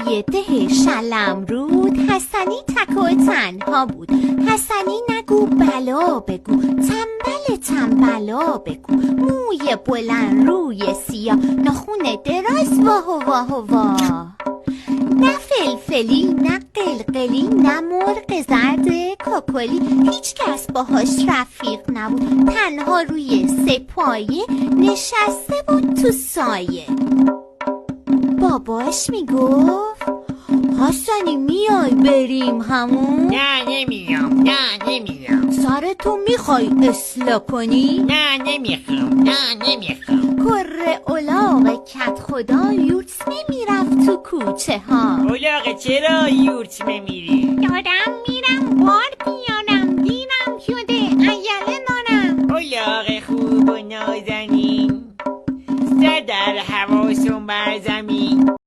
توی ده شلم رود حسنی تک و تنها بود. حسنی نگو بلا بگو، تنبل تنبلا بگو، موی بلند روی سیاه، ناخون دراز واه و واه و واه. نه فلفلی نه قلقلی نه مرغ زرد کاکلی، هیچ کس باهاش رفیق نبود، تنها روی سپایه نشسته بود تو سایه. باباش میگفت حسنی میای بریم همون؟ نه نمیام، نه نمیام. سرتو میخوای اصلاح کنی؟ نه نمیخوام، نه نمیخوام. کره الاغ کت خدا یورت نمیرفت تو کوچه ها. الاغه چرا یورت میری؟ دارم میرم بار بیارم، دیرم شده ایله نارم. الاغه خوب و نازنین، سر در هوا سون بر زمین.